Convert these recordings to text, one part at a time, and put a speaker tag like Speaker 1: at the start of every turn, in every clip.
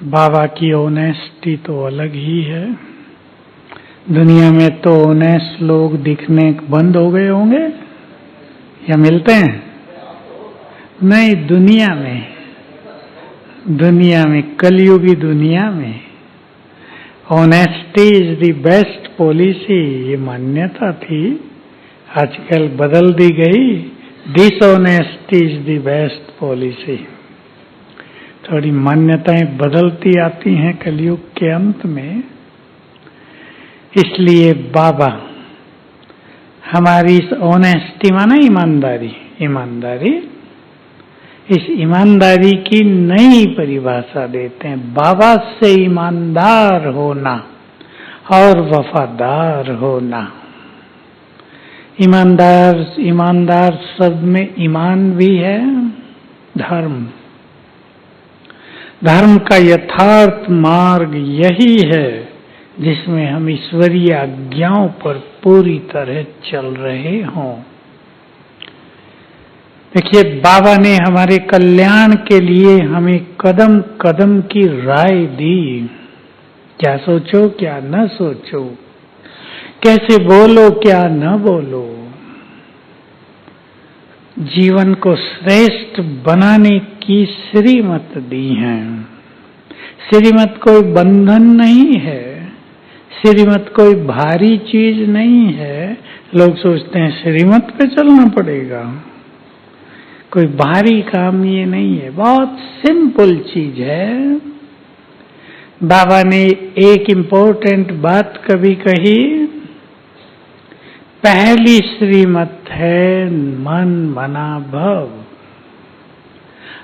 Speaker 1: बाबा की ऑनेस्टी तो अलग ही है। दुनिया में तो ऑनेस्ट लोग दिखने बंद हो गए होंगे या मिलते हैं? नहीं, दुनिया में कलयुगी दुनिया में honesty is the best policy, ये मान्यता थी, आजकल बदल दी गई। Dishonesty is the best policy. थोड़ी मान्यताएं बदलती आती हैं कलयुग के अंत में। इसलिए बाबा हमारी इस ऑनेस्टी माना ईमानदारी, इस ईमानदारी की नई परिभाषा देते हैं। बाबा से ईमानदार होना और वफादार होना। ईमानदार शब्द में ईमान भी है, धर्म का यथार्थ मार्ग यही है जिसमें हम ईश्वरीय आज्ञाओं पर पूरी तरह चल रहे हों। देखिए, बाबा ने हमारे कल्याण के लिए हमें कदम कदम की राय दी। क्या सोचो, क्या न सोचो, कैसे बोलो, क्या न बोलो। जीवन को श्रेष्ठ बनाने की श्रीमत दी है। श्रीमत कोई बंधन नहीं है, श्रीमत कोई भारी चीज नहीं है। लोग सोचते हैं श्रीमत पे चलना पड़ेगा, कोई भारी काम ये नहीं है, बहुत सिंपल चीज है। बाबा ने एक इम्पोर्टेंट बात कभी कही, पहली श्रीमत है मन मना भव।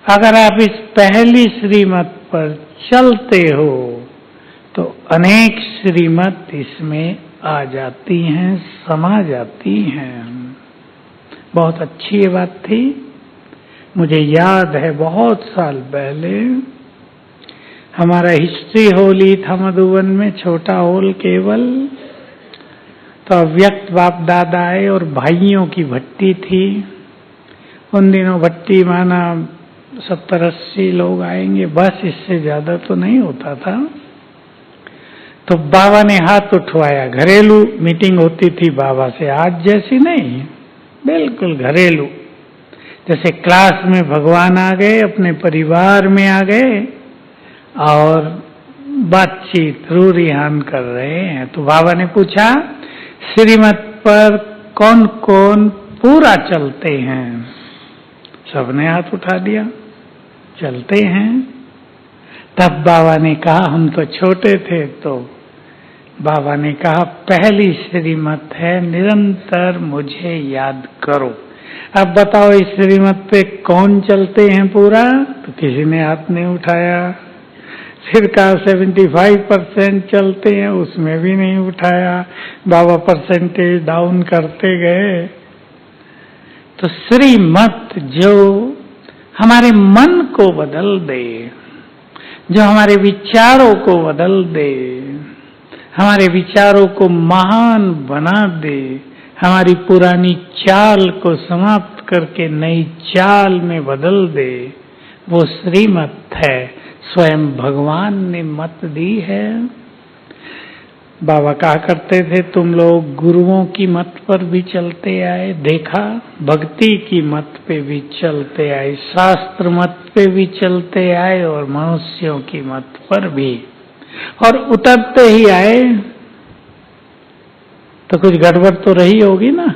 Speaker 1: अगर आप इस पहली श्रीमत पर चलते हो तो अनेक श्रीमत इसमें आ जाती हैं, समा जाती हैं। बहुत अच्छी ये बात थी। मुझे याद है बहुत साल पहले हमारा हिस्ट्री हॉल ही था मधुबन में, छोटा हॉल केवल। तो अव्यक्त बाप दादा आए और भाइयों की भट्टी थी। उन दिनों भट्टी माना 70-80 लोग आएंगे, बस इससे ज्यादा तो नहीं होता था। तो बाबा ने हाथ उठवाया। घरेलू मीटिंग होती थी बाबा से, आज जैसी नहीं, बिल्कुल घरेलू। जैसे क्लास में भगवान आ गए, अपने परिवार में आ गए और बातचीत रूरिहान कर रहे हैं। तो बाबा ने पूछा, श्रीमत पर कौन कौन पूरा चलते हैं? सबने हाथ उठा दिया, चलते हैं। तब बाबा ने कहा, हम तो छोटे थे, तो बाबा ने कहा, पहली श्रीमत है निरंतर मुझे याद करो। अब बताओ इस श्रीमत पे कौन चलते हैं पूरा? तो किसी ने हाथ नहीं उठाया। फिर कहा 75% चलते हैं, उसमें भी नहीं उठाया। बाबा परसेंटेज डाउन करते गए। तो श्रीमत जो हमारे मन को बदल दे, जो हमारे विचारों को बदल दे, हमारे विचारों को महान बना दे, हमारी पुरानी चाल को समाप्त करके नई चाल में बदल दे, वो श्रीमत है। स्वयं भगवान ने मत दी है। बाबा कहा करते थे, तुम लोग गुरुओं की मत पर भी चलते आए, देखा, भक्ति की मत पे भी चलते आए, शास्त्र मत पे भी चलते आए और मनुष्यों की मत पर भी, और उतरते ही आए। तो कुछ गड़बड़ तो रही होगी ना।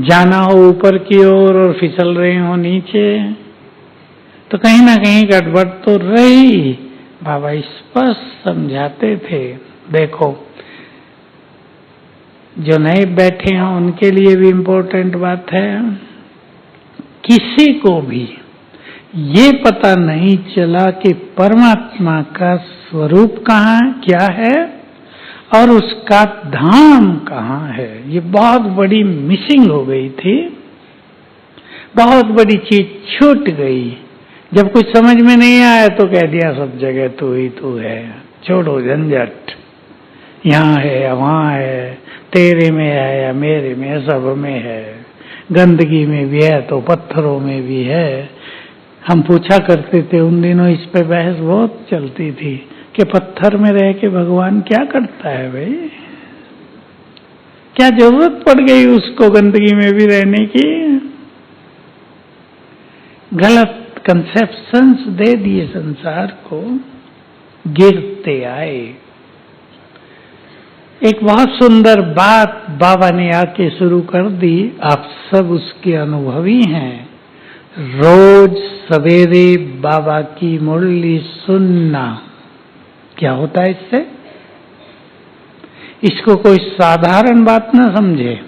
Speaker 1: जाना हो ऊपर की ओर और फिसल रहे हो नीचे, तो कहीं ना कहीं गड़बड़ तो रही। बाबा स्पष्ट समझाते थे। देखो, जो नए बैठे हैं उनके लिए भी इम्पोर्टेंट बात है, किसी को भी ये पता नहीं चला कि परमात्मा का स्वरूप कहाँ क्या है और उसका धाम कहाँ है। ये बहुत बड़ी मिसिंग हो गई थी, बहुत बड़ी चीज छूट गई। जब कुछ समझ में नहीं आया तो कह दिया सब जगह तू ही तू है, छोड़ो झंझट, यहाँ है या वहाँ है, तेरे में है या मेरे में, सब में है। गंदगी में भी है तो पत्थरों में भी है। हम पूछा करते थे उन दिनों, इस पे बहस बहुत चलती थी कि पत्थर में रह के भगवान क्या करता है भाई, क्या जरूरत पड़ गई उसको गंदगी में भी रहने की। गलत कंसेप्शंस दे दिए संसार को, गिरते आए। एक बहुत सुंदर बात बाबा ने आके शुरू कर दी, आप सब उसके अनुभवी हैं। रोज सवेरे बाबा की मुरली सुनना, क्या होता है इससे? इसको कोई साधारण बात ना समझे।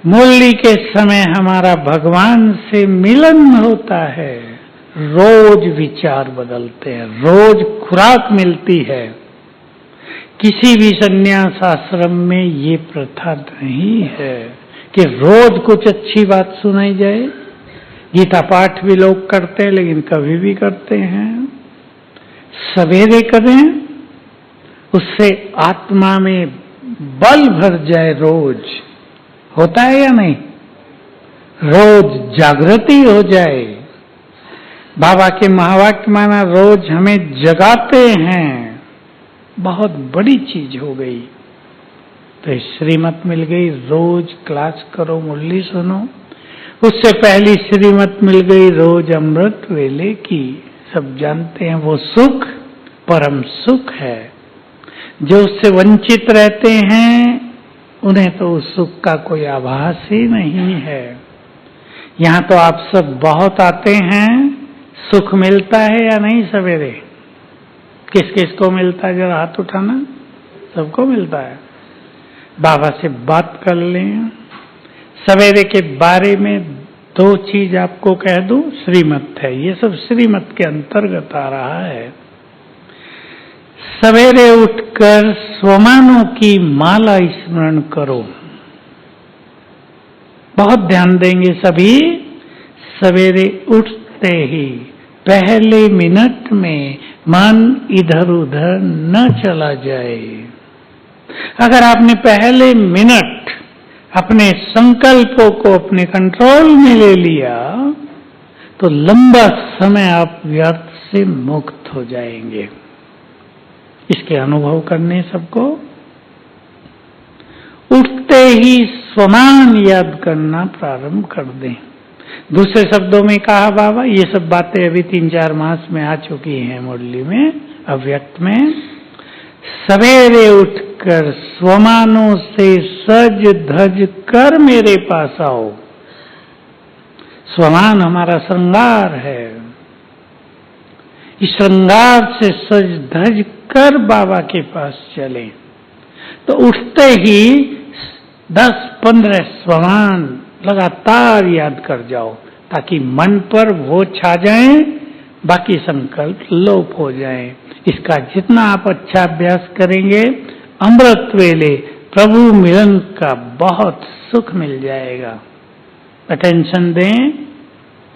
Speaker 1: मुरली के समय हमारा भगवान से मिलन होता है, रोज विचार बदलते हैं, रोज खुराक मिलती है। किसी भी संन्यास आश्रम में ये प्रथा नहीं है कि रोज कुछ अच्छी बात सुनाई जाए। गीता पाठ भी लोग करते हैं, लेकिन कभी भी करते हैं। सवेरे करें, उससे आत्मा में बल भर जाए। रोज होता है या नहीं? रोज जागृति हो जाए। बाबा के महावाक्य माना रोज हमें जगाते हैं, बहुत बड़ी चीज हो गई। तो श्रीमत मिल गई, रोज क्लास करो, मुरली सुनो। उससे पहली श्रीमत मिल गई रोज अमृत वेले की। सब जानते हैं वो सुख परम सुख है। जो उससे वंचित रहते हैं उन्हें तो उस सुख का कोई आभास ही नहीं है। यहाँ तो आप सब बहुत आते हैं, सुख मिलता है या नहीं? सवेरे किस किस को मिलता है? जरा हाथ उठाना। सबको मिलता है। बाबा से बात कर लें। सवेरे के बारे में दो चीज आपको कह दूं, श्रीमत है, ये सब श्रीमत के अंतर्गत आ रहा है। सवेरे उठकर स्वमानों की माला स्मरण करो। बहुत ध्यान देंगे सभी। सवेरे उठते ही पहले मिनट में मन इधर उधर न चला जाए। अगर आपने पहले मिनट अपने संकल्पों को अपने कंट्रोल में ले लिया तो लंबा समय आप व्यर्थ से मुक्त हो जाएंगे। इसके अनुभव करने सबको। उठते ही स्वमान याद करना प्रारंभ कर दें। दूसरे शब्दों में कहा बाबा, ये सब बातें अभी 3-4 मास में आ चुकी हैं मुरली में, अव्यक्त में। सवेरे उठकर स्वमानों से सज धज कर मेरे पास आओ। स्वमान हमारा श्रृंगार है। इस श्रृंगार से सज धज कर बाबा के पास चले। तो उठते ही 10-15 स्वमान लगातार याद कर जाओ, ताकि मन पर वो छा जाएं, बाकी संकल्प लोप हो जाएं। इसका जितना आप अच्छा अभ्यास करेंगे, अमृत वेले प्रभु मिलन का बहुत सुख मिल जाएगा। अटेंशन दें।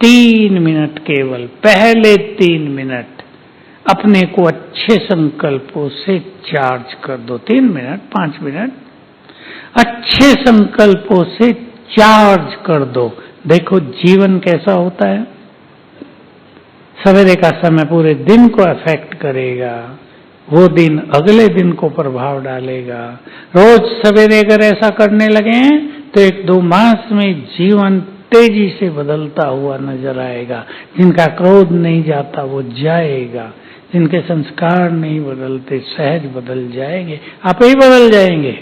Speaker 1: 3 मिनट केवल, पहले 3 मिनट अपने को अच्छे संकल्पों से चार्ज कर दो। 3 मिनट, 5 मिनट अच्छे संकल्पों से चार्ज कर दो। देखो जीवन कैसा होता है। सवेरे का समय पूरे दिन को अफेक्ट करेगा, वो दिन अगले दिन को प्रभाव डालेगा। रोज सवेरे अगर ऐसा करने लगे तो 1-2 मास में जीवन तेजी से बदलता हुआ नजर आएगा। जिनका क्रोध नहीं जाता वो जाएगा, जिनके संस्कार नहीं बदलते सहज बदल जाएंगे, आप ही बदल जाएंगे।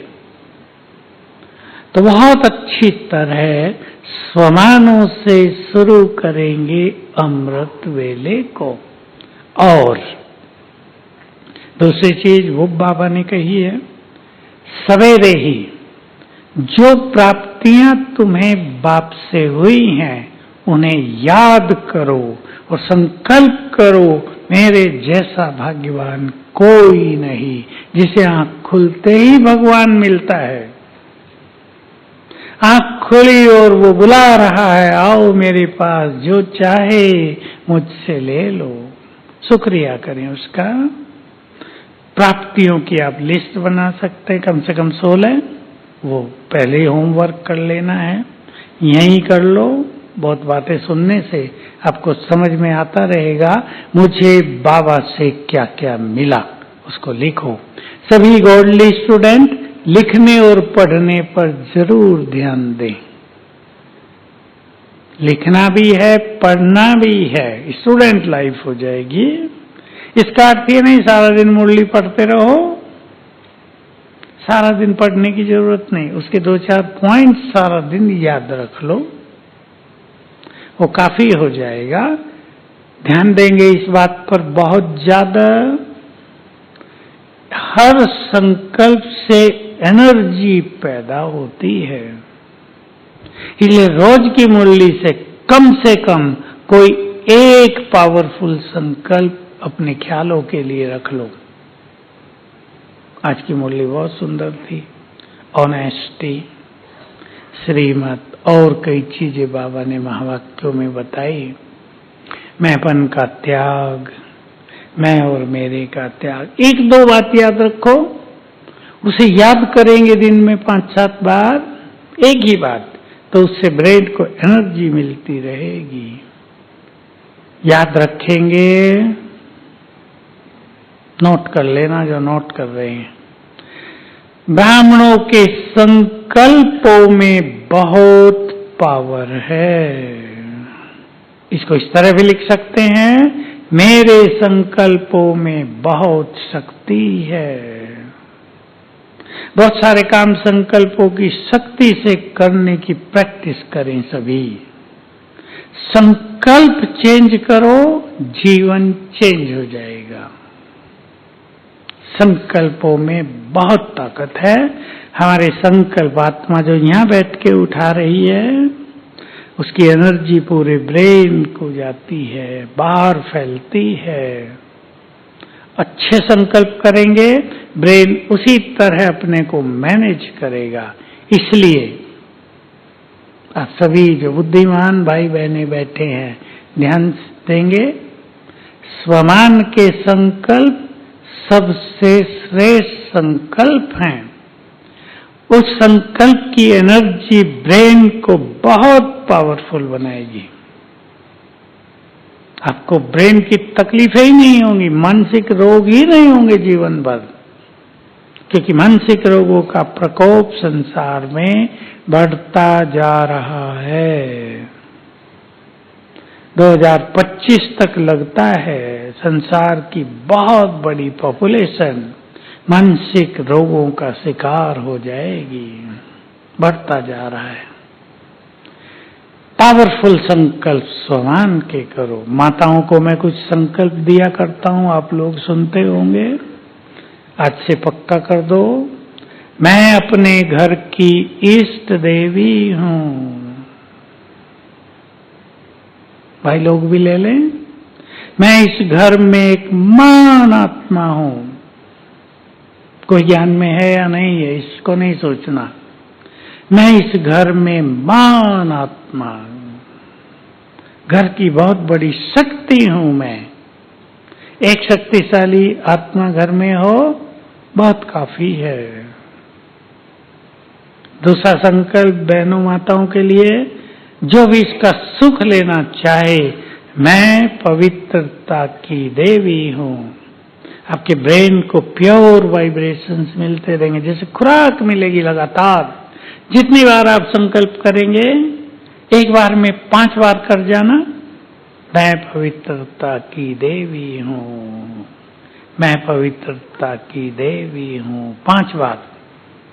Speaker 1: तो बहुत अच्छी तरह स्वमानों से शुरू करेंगे अमृत वेले को। और दूसरी चीज वो बाबा ने कही है, सवेरे ही जो प्राप्तियां तुम्हें बाप से हुई हैं उन्हें याद करो और संकल्प करो, मेरे जैसा भाग्यवान कोई नहीं। जिसे आंख खुलते ही भगवान मिलता है। आंख खुली और वो बुला रहा है, आओ मेरे पास, जो चाहे मुझसे ले लो। शुक्रिया करें उसका। प्राप्तियों की आप लिस्ट बना सकते हैं, कम से कम 16। वो पहले ही होमवर्क कर लेना है, यहीं कर लो। बहुत बातें सुनने से आपको समझ में आता रहेगा मुझे बाबा से क्या क्या मिला, उसको लिखो। सभी गॉडली स्टूडेंट लिखने और पढ़ने पर जरूर ध्यान दें। लिखना भी है, पढ़ना भी है, स्टूडेंट लाइफ हो जाएगी। इसका अर्थ ये नहीं सारा दिन मुरली पढ़ते रहो, सारा दिन पढ़ने की जरूरत नहीं, उसके 2-4 पॉइंट सारा दिन याद रख लो, वो काफी हो जाएगा। ध्यान देंगे इस बात पर बहुत ज्यादा। हर संकल्प से एनर्जी पैदा होती है, इसलिए रोज की मुरली से कम कोई एक पावरफुल संकल्प अपने ख्यालों के लिए रख लो। आज की मुरली बहुत सुंदर थी। ऑनेस्टी, श्रीमत और कई चीजें बाबा ने महावाक्यों में बताई। मैंपन का त्याग, मैं और मेरे का त्याग। 1-2 बात याद रखो, उसे याद करेंगे दिन में 5-7 बार, एक ही बात, तो उससे ब्रेन को एनर्जी मिलती रहेगी। याद रखेंगे, नोट कर लेना जो नोट कर रहे हैं। ब्राह्मणों के संकल्पों में बहुत पावर है। इसको इस तरह भी लिख सकते हैं, मेरे संकल्पों में बहुत शक्ति है। बहुत सारे काम संकल्पों की शक्ति से करने की प्रैक्टिस करें सभी। संकल्प चेंज करो, जीवन चेंज हो जाएगा। संकल्पों में बहुत ताकत है। हमारे संकल्प आत्मा जो यहाँ बैठ के उठा रही है, उसकी एनर्जी पूरे ब्रेन को जाती है, बाहर फैलती है। अच्छे संकल्प करेंगे, ब्रेन उसी तरह अपने को मैनेज करेगा। इसलिए आप सभी जो बुद्धिमान भाई बहने बैठे हैं, ध्यान देंगे, स्वमान के संकल्प सबसे श्रेष्ठ संकल्प हैं। उस संकल्प की एनर्जी ब्रेन को बहुत पावरफुल बनाएगी। आपको ब्रेन की तकलीफें ही नहीं होंगी, मानसिक रोग ही नहीं होंगे जीवन भर, क्योंकि मानसिक रोगों का प्रकोप संसार में बढ़ता जा रहा है। 2025 तक लगता है संसार की बहुत बड़ी पॉपुलेशन मानसिक रोगों का शिकार हो जाएगी। बढ़ता जा रहा है। पावरफुल संकल्प स्वमान के करो। माताओं को मैं कुछ संकल्प दिया करता हूं, आप लोग सुनते होंगे, आज से पक्का कर दो। मैं अपने घर की इष्ट देवी हूं। भाई लोग भी ले लें। मैं इस घर में एक महान आत्मा हूं। कोई ज्ञान में है या नहीं है, इसको नहीं सोचना। मैं इस घर में महान आत्मा, घर की बहुत बड़ी शक्ति हूं मैं। एक शक्तिशाली आत्मा घर में हो, बहुत काफी है। दूसरा संकल्प बहनों माताओं के लिए, जो भी इसका सुख लेना चाहे, मैं पवित्रता की देवी हूं। आपके ब्रेन को प्योर वाइब्रेशंस मिलते रहेंगे, जैसे खुराक मिलेगी लगातार। जितनी बार आप संकल्प करेंगे, एक बार में 5 बार कर जाना, मैं पवित्रता की देवी हूं, मैं पवित्रता की देवी हूं। 5 बार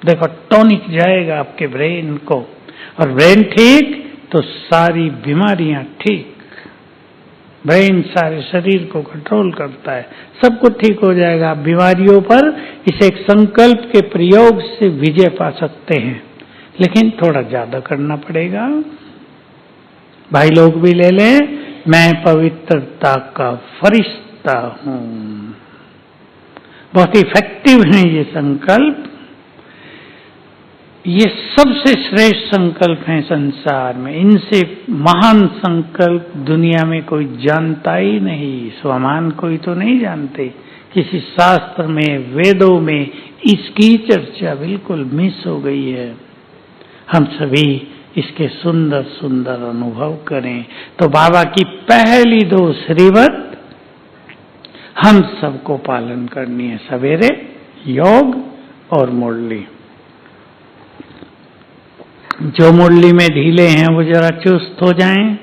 Speaker 1: देखो, टॉनिक जाएगा आपके ब्रेन को, और ब्रेन ठीक तो सारी बीमारियां ठीक। ब्रेन सारे शरीर को कंट्रोल करता है, सब कुछ ठीक हो जाएगा। आप बीमारियों पर इस एक संकल्प के प्रयोग से विजय पा सकते हैं, लेकिन थोड़ा ज्यादा करना पड़ेगा। भाई लोग भी ले लें, मैं पवित्रता का फरिश्ता हूं। बहुत इफेक्टिव है ये संकल्प। ये सबसे श्रेष्ठ संकल्प हैं संसार में। इनसे महान संकल्प दुनिया में कोई जानता ही नहीं। स्वमान कोई तो नहीं जानते। किसी शास्त्र में, वेदों में इसकी चर्चा बिल्कुल मिस हो गई है। हम सभी इसके सुंदर सुंदर अनुभव करें। तो बाबा की पहली 2 श्रीमत हम सबको पालन करनी है, सवेरे योग और मुरली। जो मुरली में ढीले हैं वो जरा चुस्त हो जाएं।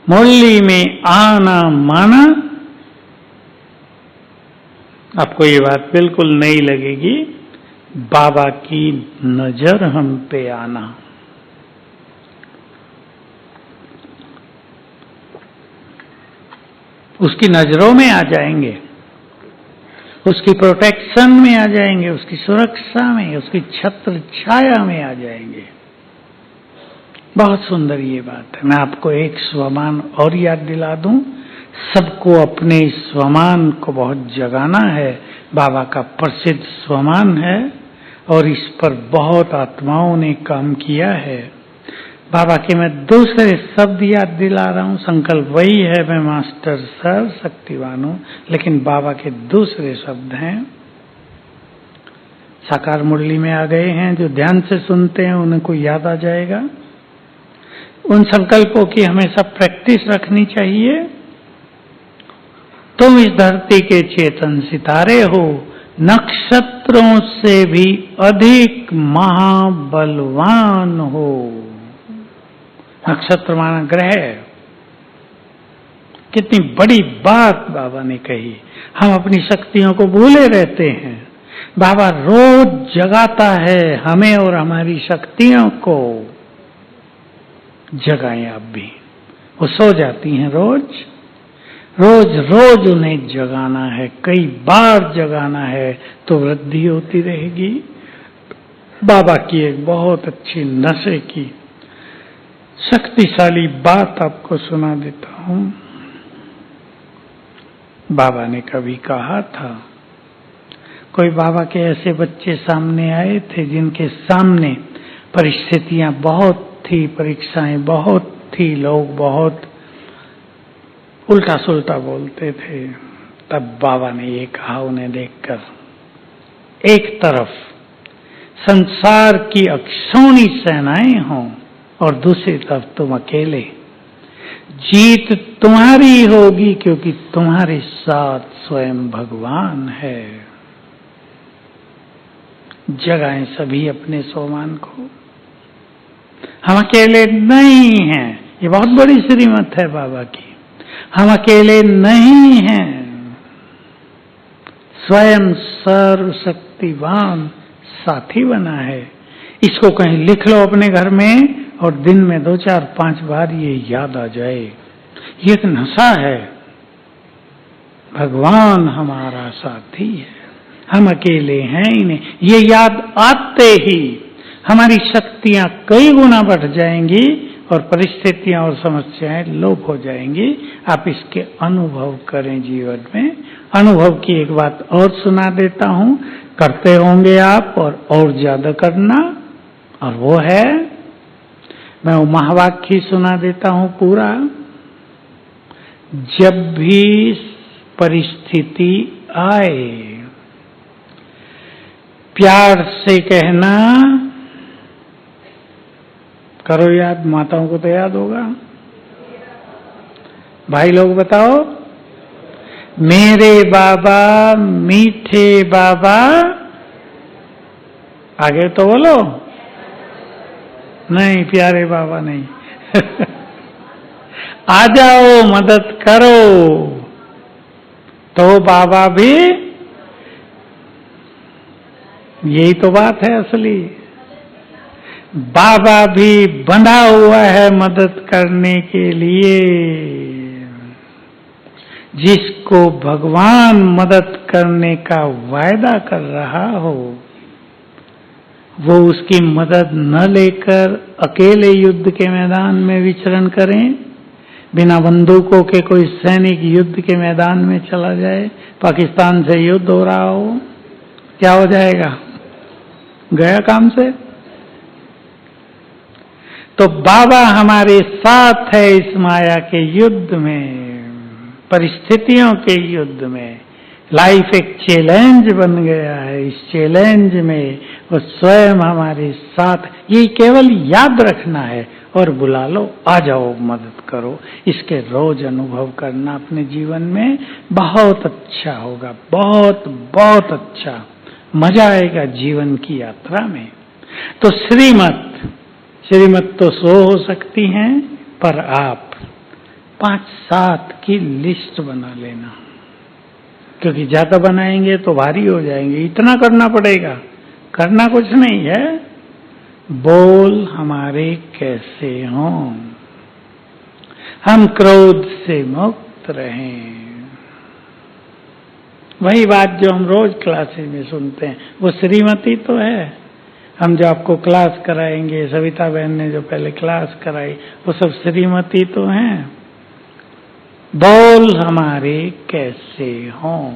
Speaker 1: मुरली में आना माना, आपको ये बात बिल्कुल नहीं लगेगी, बाबा की नजर हम पे आना। उसकी नजरों में आ जाएंगे, उसकी प्रोटेक्शन में आ जाएंगे, उसकी सुरक्षा में, उसकी छत्र छाया में आ जाएंगे। बहुत सुंदर ये बात है। मैं आपको एक स्वमान और याद दिला दूं, सबको अपने स्वमान को बहुत जगाना है। बाबा का प्रसिद्ध स्वमान है और इस पर बहुत आत्माओं ने काम किया है। बाबा के मैं दूसरे शब्द याद दिला रहा हूं। संकल्प वही है, मैं मास्टर सर्व शक्तिवान हूं, लेकिन बाबा के दूसरे शब्द हैं। साकार मुरली में आ गए हैं, जो ध्यान से सुनते हैं उनको याद आ जाएगा। उन संकल्पों की हमेशा प्रैक्टिस रखनी चाहिए। तुम इस धरती के चेतन सितारे हो, नक्षत्रों से भी अधिक महाबलवान हो। नक्षत्र माना ग्रह। कितनी बड़ी बात बाबा ने कही। हम अपनी शक्तियों को भूले रहते हैं। बाबा रोज जगाता है हमें और हमारी शक्तियों को। जगाएं आप भी। वो सो जाती हैं रोज, रोज रोज उन्हें जगाना है, कई बार जगाना है तो वृद्धि होती रहेगी। बाबा की एक बहुत अच्छी नशे की शक्तिशाली बात आपको सुना देता हूं। बाबा ने कभी कहा था, कोई बाबा के ऐसे बच्चे सामने आए थे जिनके सामने परिस्थितियां बहुत थी, परीक्षाएं बहुत थी, लोग बहुत उल्टा सुल्टा बोलते थे। तब बाबा ने ये कहा उन्हें देखकर, एक तरफ संसार की अक्षौणी सेनाएं हों और दूसरी तरफ तुम अकेले। जीत तुम्हारी होगी क्योंकि तुम्हारे साथ स्वयं भगवान है। जगाएं सभी अपने सोमान को। हम अकेले नहीं हैं। ये बहुत बड़ी श्रीमत है बाबा की। हम अकेले नहीं हैं। स्वयं सर्वशक्तिवान साथी बना है। इसको कहीं लिख लो अपने घर में और दिन में 2, 4, 5 बार ये याद आ जाए। ये एक नशा है। भगवान हमारा साथी है, हम अकेले हैं ही नहीं। ये याद आते ही हमारी शक्तियां कई गुना बढ़ जाएंगी और परिस्थितियां और समस्याएं लोप हो जाएंगी। आप इसके अनुभव करें जीवन में। अनुभव की एक बात और सुना देता हूं, करते होंगे आप और ज्यादा करना, और वो है, मैं वो महावाक्य सुना देता हूं पूरा। जब भी परिस्थिति आए, प्यार से कहना, करो याद, माताओं को तो याद होगा। भाई लोग बताओ, मेरे बाबा मीठे बाबा। आगे तो बोलो, नहीं प्यारे बाबा नहीं। आ जाओ, मदद करो। तो बाबा भी, यही तो बात है असली। बाबा भी बंधा हुआ है मदद करने के लिए। जिसको भगवान मदद करने का वायदा कर रहा हो, वो उसकी मदद न लेकर अकेले युद्ध के मैदान में विचरण करें। बिना बंदूकों के कोई सैनिक युद्ध के मैदान में चला जाए, पाकिस्तान से युद्ध हो रहा हो, क्या हो जाएगा? गया काम से। तो बाबा हमारे साथ है इस माया के युद्ध में, परिस्थितियों के युद्ध में। लाइफ एक चैलेंज बन गया है। इस चैलेंज में वो स्वयं हमारे साथ, ये केवल याद रखना है और बुला लो, आ जाओ, मदद करो। इसके रोज अनुभव करना अपने जीवन में, बहुत अच्छा होगा, बहुत बहुत अच्छा मजा आएगा जीवन की यात्रा में। तो श्रीमत तो 100 हो सकती हैं, पर आप 5-7 की लिस्ट बना लेना, क्योंकि ज्यादा बनाएंगे तो भारी हो जाएंगे। इतना करना पड़ेगा, करना कुछ नहीं है। बोल हमारे कैसे हों, हम क्रोध से मुक्त रहें। वही बात जो हम रोज क्लासेस में सुनते हैं, वो श्रीमती तो है। हम जो आपको क्लास कराएंगे, सविता बहन ने जो पहले क्लास कराई, वो सब श्रीमती तो हैं। बोल हमारे कैसे हों,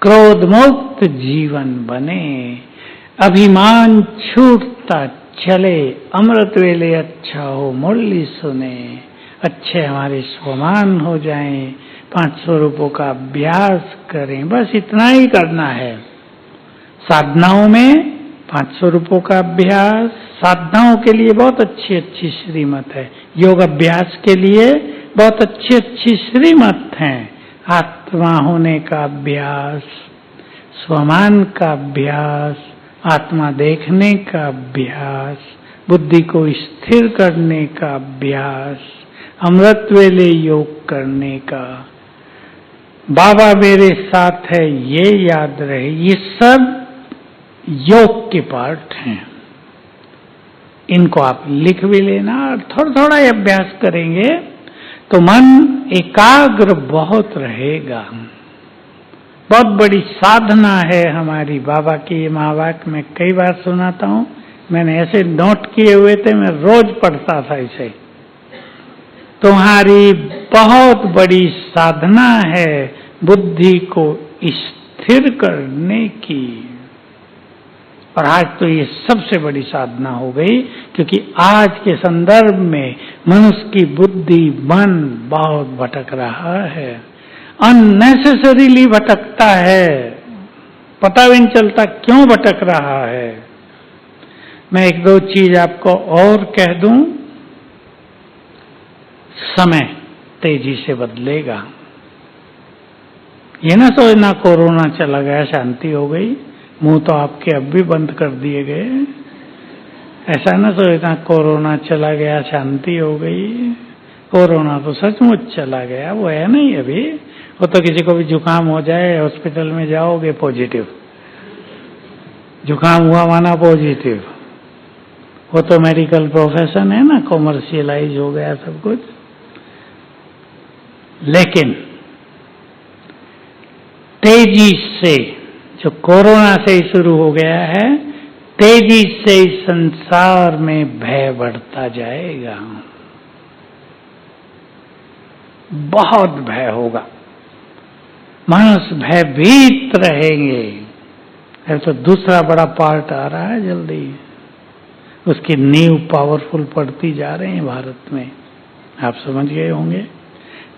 Speaker 1: क्रोध मुक्त जीवन बने, अभिमान छूटता चले, अमृत वेले अच्छा हो मुरली सुने, अच्छे हमारे स्वमान हो जाएं, 500 रुपयों का अभ्यास करें। बस इतना ही करना है। साधनाओं में 500 रुपयों का अभ्यास, साधनाओं के लिए बहुत अच्छी अच्छी श्रीमत है। योग अभ्यास के लिए बहुत अच्छी अच्छी श्रीमत हैं। आत्मा होने का अभ्यास, स्वमान का अभ्यास, आत्मा देखने का अभ्यास, बुद्धि को स्थिर करने का अभ्यास, अमृत वेले योग करने का, बाबा मेरे साथ है ये याद रहे, ये सब योग के पार्ट हैं। इनको आप लिख भी लेना और थोड़ा थोड़ा अभ्यास करेंगे तो मन एकाग्र बहुत रहेगा। बहुत बड़ी साधना है हमारी। बाबा की ये महावाक्य मैं कई बार सुनाता हूँ, मैंने ऐसे नोट किए हुए थे, मैं रोज पढ़ता था इसे। तुम्हारी बहुत बड़ी साधना है बुद्धि को स्थिर करने की। और आज तो ये सबसे बड़ी साधना हो गई, क्योंकि आज के संदर्भ में मनुष्य की बुद्धि, मन बहुत भटक रहा है, अननेसेसरीली भटकता है, पता भी नहीं चलता क्यों भटक रहा है। मैं 1-2 चीज आपको और कह दूं। समय तेजी से बदलेगा। ये ना सोचना कोरोना चला गया शांति हो गई, मुंह तो आपके अब भी बंद कर दिए गए। ऐसा ना सोचना कोरोना चला गया शांति हो गई। कोरोना तो सचमुच चला गया, वो है नहीं अभी। वो तो किसी को भी जुकाम हो जाए हॉस्पिटल में जाओगे पॉजिटिव, जुकाम हुआ माना पॉजिटिव। वो तो मेडिकल प्रोफेशन है ना, कॉमर्शियलाइज हो गया सब कुछ। लेकिन तेजी से जो कोरोना से ही शुरू हो गया है, तेजी से इस संसार में भय बढ़ता जाएगा। बहुत भय होगा, मनुष्य भयभीत रहेंगे। अब तो दूसरा बड़ा पार्ट आ रहा है जल्दी, उसकी नींव पावरफुल पड़ती जा रही है भारत में, आप समझ गए होंगे।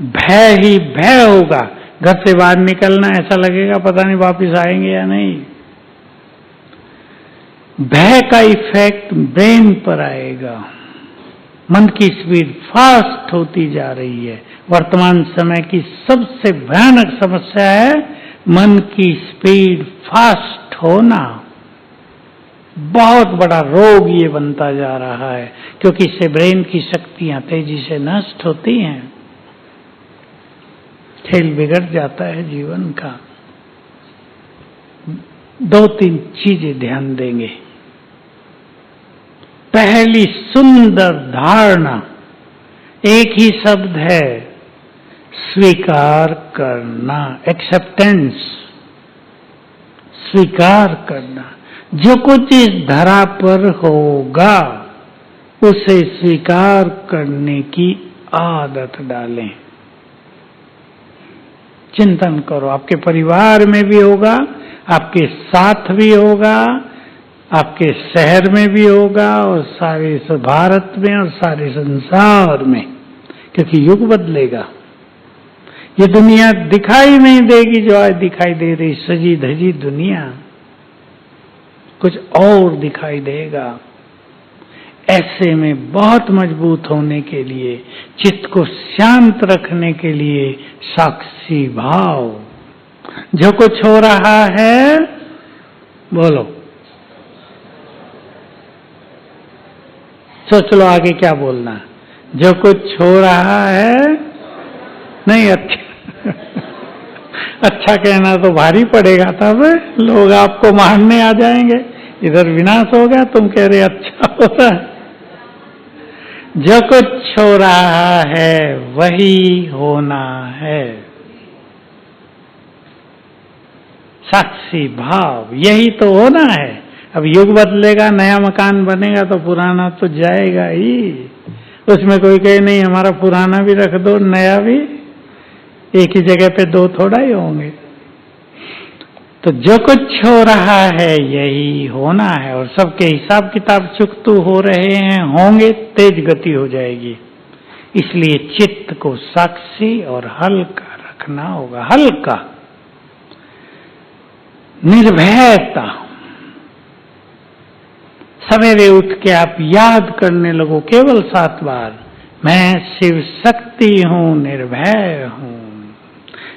Speaker 1: भय ही भय होगा। घर से बाहर निकलना ऐसा लगेगा पता नहीं वापस आएंगे या नहीं। भय का इफेक्ट ब्रेन पर आएगा। मन की स्पीड फास्ट होती जा रही है। वर्तमान समय की सबसे भयानक समस्या है मन की स्पीड फास्ट होना। बहुत बड़ा रोग ये बनता जा रहा है, क्योंकि इससे ब्रेन की शक्तियां तेजी से नष्ट होती हैं, खेल बिगड़ जाता है जीवन का। 2-3 चीजें ध्यान देंगे। पहली सुंदर धारणा, एक ही शब्द है, स्वीकार करना, एक्सेप्टेंस। स्वीकार करना, जो कुछ इस धरा पर होगा उसे स्वीकार करने की आदत डालें। चिंतन करो, आपके परिवार में भी होगा, आपके साथ भी होगा, आपके शहर में भी होगा, और सारे भारत में और सारे संसार में, क्योंकि युग बदलेगा। ये दुनिया दिखाई नहीं देगी जो आज दिखाई दे रही सजी धजी दुनिया, कुछ और दिखाई देगा। ऐसे में बहुत मजबूत होने के लिए, चित्त को शांत रखने के लिए साक्षी भाव, जो कुछ हो रहा है बोलो, सोच लो आगे क्या बोलना। जो कुछ हो रहा है, नहीं अच्छा अच्छा कहना तो भारी पड़ेगा, तब लोग आपको मारने आ जाएंगे। इधर विनाश हो गया, तुम कह रहे अच्छा हो रहा है। जो कुछ हो रहा है वही होना है, साक्षी भाव, यही तो होना है। अब युग बदलेगा, नया मकान बनेगा तो पुराना तो जाएगा ही। उसमें कोई कहे नहीं हमारा पुराना भी रख दो, नया भी, एक ही जगह पे दो थोड़ा ही होंगे। तो जो कुछ हो रहा है यही होना है, और सबके हिसाब किताब चुकतू हो रहे हैं, होंगे, तेज गति हो जाएगी। इसलिए चित्त को साक्षी और हल्का रखना होगा, हल्का, निर्भयता। सवेरे उठ के आप याद करने लगो केवल 7 बार, मैं शिव शक्ति हूं, निर्भय हूं,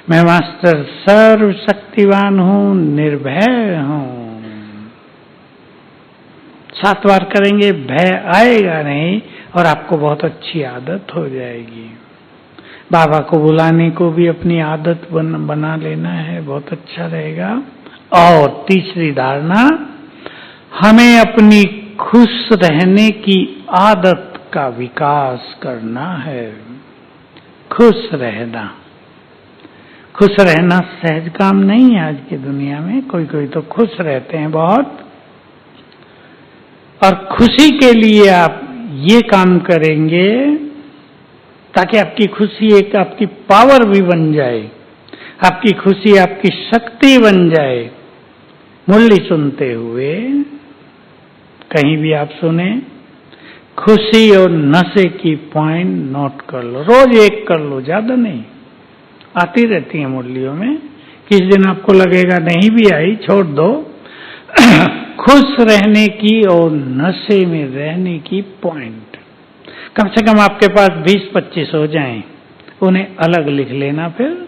Speaker 1: मैं मास्टर सर्व शक्तिवान हूं, निर्भय हूं। 7 बार करेंगे, भय आएगा नहीं और आपको बहुत अच्छी आदत हो जाएगी। बाबा को बुलाने को भी अपनी आदत बना लेना है, बहुत अच्छा रहेगा। और तीसरी धारणा, हमें अपनी खुश रहने की आदत का विकास करना है। खुश रहना, खुश रहना सहज काम नहीं है आज की दुनिया में। कोई कोई तो खुश रहते हैं बहुत, और खुशी के लिए आप ये काम करेंगे ताकि आपकी खुशी एक आपकी पावर भी बन जाए, आपकी खुशी आपकी शक्ति बन जाए। मुरली सुनते हुए कहीं भी आप सुने, खुशी और नशे की पॉइंट नोट कर लो, रोज एक कर लो, ज्यादा नहीं, आती रहती है मुरलियों में। किस दिन आपको लगेगा नहीं भी आई, छोड़ दो। खुश रहने की और नशे में रहने की पॉइंट कम से कम आपके पास 20-25 हो जाएं, उन्हें अलग लिख लेना, फिर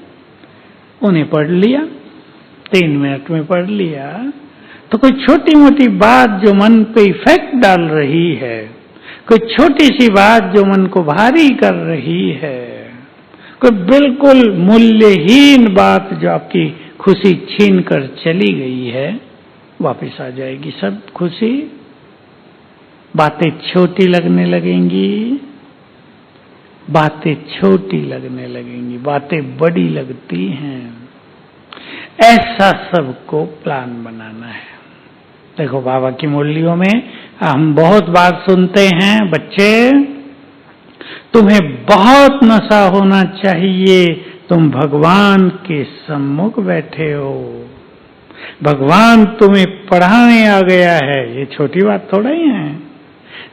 Speaker 1: उन्हें पढ़ लिया, 3 मिनट में पढ़ लिया। तो कोई छोटी मोटी बात जो मन पे इफेक्ट डाल रही है, कोई छोटी सी बात जो मन को भारी कर रही है, कोई बिल्कुल मूल्यहीन बात जो आपकी खुशी छीन कर चली गई है, वापस आ जाएगी सब खुशी। बातें छोटी लगने लगेंगी, बातें छोटी लगने लगेंगी, बातें बड़ी लगती हैं। ऐसा सबको प्लान बनाना है। देखो बाबा की मुरलियों में हम बहुत बार सुनते हैं, बच्चे तुम्हें बहुत नशा होना चाहिए, तुम भगवान के सम्मुख बैठे हो, भगवान तुम्हें पढ़ाने आ गया है। ये छोटी बात थोड़ा ही है।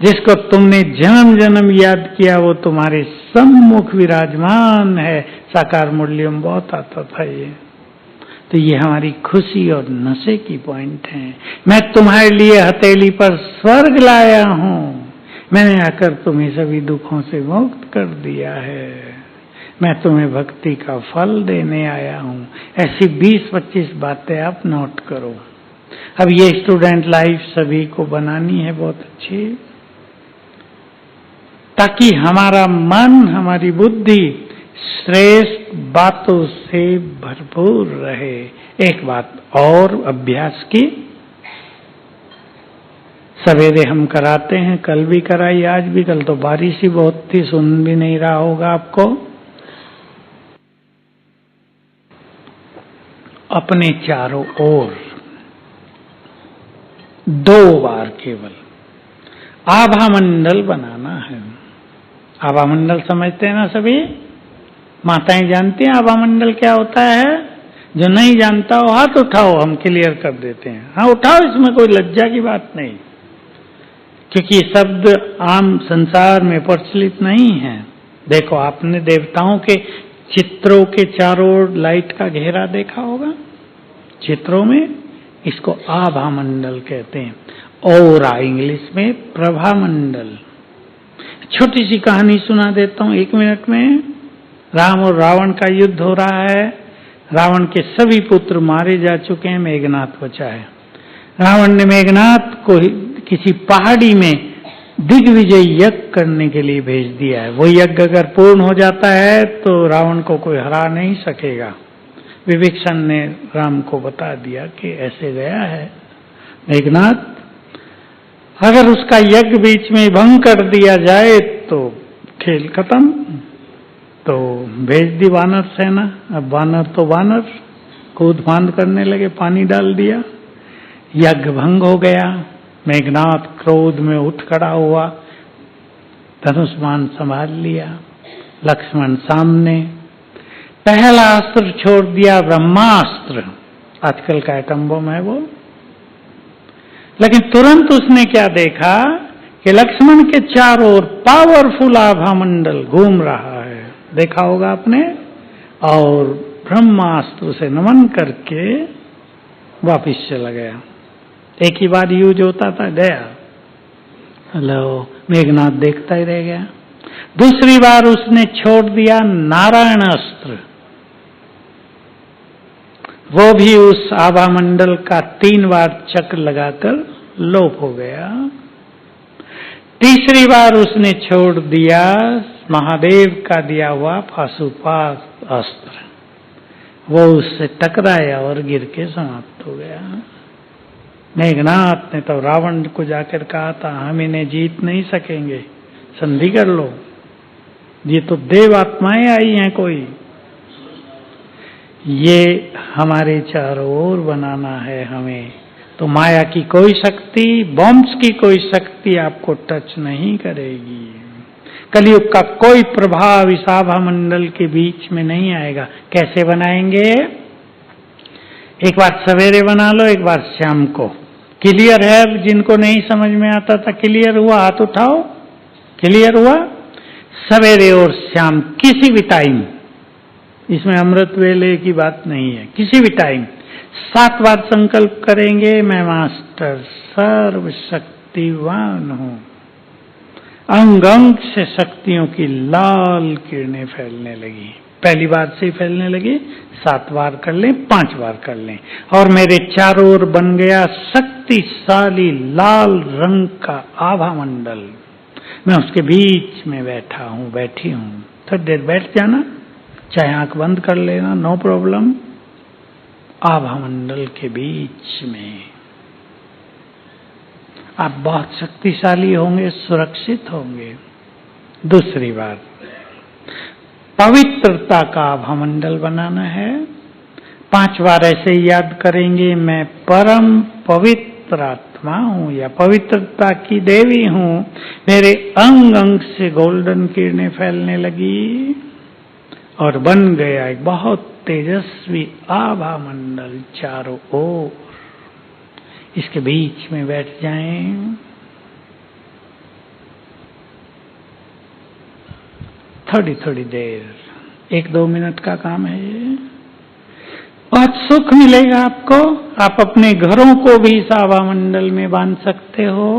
Speaker 1: जिसको तुमने जन्म जन्म याद किया वो तुम्हारे सम्मुख विराजमान है। साकार मुरलियों में बहुत आता था ये। तो ये हमारी खुशी और नशे की पॉइंट है। मैं तुम्हारे लिए हथेली पर स्वर्ग लाया हूं, मैंने आकर तुम्हें सभी दुखों से मुक्त कर दिया है, मैं तुम्हें भक्ति का फल देने आया हूं। ऐसी 20-25 बातें आप नोट करो। अब ये स्टूडेंट लाइफ सभी को बनानी है बहुत अच्छी, ताकि हमारा मन, हमारी बुद्धि श्रेष्ठ बातों से भरपूर रहे। एक बात और अभ्यास की, सवेरे हम कराते हैं, कल भी कराई, आज भी। कल तो बारिश ही बहुत थी, सुन भी नहीं रहा होगा आपको। अपने चारों ओर 2 बार केवल आभा मंडल बनाना है। आभा मंडल समझते हैं ना सभी? माताएं जानती हैं आभा मंडल क्या होता है? जो नहीं जानता हो हाथ उठाओ, हम क्लियर कर देते हैं। हाँ उठाओ, इसमें कोई लज्जा की बात नहीं, क्योंकि शब्द आम संसार में प्रचलित नहीं है। देखो आपने देवताओं के चित्रों के चारों ओर लाइट का घेरा देखा होगा चित्रों में, इसको आभा मंडल कहते हैं, और इंग्लिश में प्रभा मंडल। छोटी सी कहानी सुना देता हूं 1 मिनट में। राम और रावण का युद्ध हो रहा है। रावण के सभी पुत्र मारे जा चुके हैं, मेघनाथ बचा है। रावण ने मेघनाथ को किसी पहाड़ी में दिग्विजय यज्ञ करने के लिए भेज दिया है। वो यज्ञ अगर पूर्ण हो जाता है तो रावण को कोई हरा नहीं सकेगा। विभीषण ने राम को बता दिया कि ऐसे गया है मेघनाथ, अगर उसका यज्ञ बीच में भंग कर दिया जाए तो खेल खत्म। तो भेज दी वानर सेना। अब वानर तो वानर कूद फांद करने लगे, पानी डाल दिया, यज्ञ भंग हो गया। मेघनाथ क्रोध में उठ खड़ा हुआ, धनुष बाण संभाल लिया, लक्ष्मण सामने, पहला अस्त्र छोड़ दिया, ब्रह्मास्त्र, आजकल का एटम बम है वो। लेकिन तुरंत उसने क्या देखा कि लक्ष्मण के चारों ओर पावरफुल आभा मंडल घूम रहा है, देखा होगा आपने, और ब्रह्मास्त्र से नमन करके वापिस चला गया। एक ही बार यूज होता था, गया। हेलो, मेघनाथ देखता ही रह गया। दूसरी बार उसने छोड़ दिया नारायण अस्त्र, वो भी उस आभा मंडल का 3 बार चक्र लगाकर लोप हो गया। तीसरी बार उसने छोड़ दिया महादेव का दिया हुआ पाशुपात अस्त्र, वो उससे टकराया और गिर के समाप्त हो गया। मेघनाथ ने तो रावण को जाकर कहा था, हम इन्हें जीत नहीं सकेंगे, संधि कर लो, ये तो देव आत्माएं आई हैं कोई, ये हमारे चारों ओर बनाना है हमें, तो माया की कोई शक्ति, बॉम्ब्स की कोई शक्ति आपको टच नहीं करेगी। कलयुग का कोई प्रभाव इस आभा मंडल के बीच में नहीं आएगा। कैसे बनाएंगे? एक बार सवेरे बना लो, एक बार शाम को। क्लियर है? जिनको नहीं समझ में आता था, क्लियर हुआ? हाथ उठाओ। क्लियर हुआ? सवेरे और शाम किसी भी टाइम, इसमें अमृत वेले की बात नहीं है, किसी भी टाइम 7 बार संकल्प करेंगे, मैं मास्टर सर्वशक्तिवान हूं। अंग अंग से शक्तियों की लाल किरणें फैलने लगी, पहली बार से ही फैलने लगी, 7 बार कर लें, 5 बार कर लें, और मेरे चारों ओर बन गया शक्तिशाली लाल रंग का आभा मंडल। मैं उसके बीच में बैठा हूं, बैठी हूं। थोड़ी देर बैठ जाना, चाहे आंख बंद कर लेना, नो प्रॉब्लम। आभा मंडल के बीच में आप बहुत शक्तिशाली होंगे, सुरक्षित होंगे। दूसरी बात, पवित्रता का आभा मंडल बनाना है। 5 बार ऐसे ही याद करेंगे, मैं परम पवित्र आत्मा हूं या पवित्रता की देवी हूं। मेरे अंग अंग से गोल्डन किरणें फैलने लगी और बन गया एक बहुत तेजस्वी आभा मंडल चारों ओर। इसके बीच में बैठ जाएं। थोड़ी देर, 1-2 मिनट का काम है ये। बहुत सुख मिलेगा आपको। आप अपने घरों को भी इस आभा मंडल में बांध सकते हो,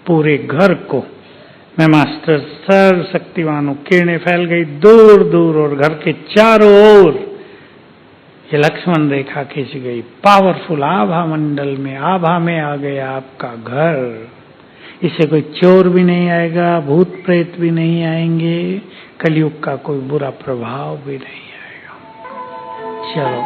Speaker 1: पूरे घर को। मैं मास्टर सर्वशक्तिवान हूं। किरणें फैल गई दूर दूर और घर के चारों ओर ये लक्ष्मण रेखा खींच गई। पावरफुल आभा मंडल में, आभा में आ गया आपका घर। इससे कोई चोर भी नहीं आएगा, भूत प्रेत भी नहीं आएंगे, कलयुग का कोई बुरा प्रभाव भी नहीं आएगा। चलो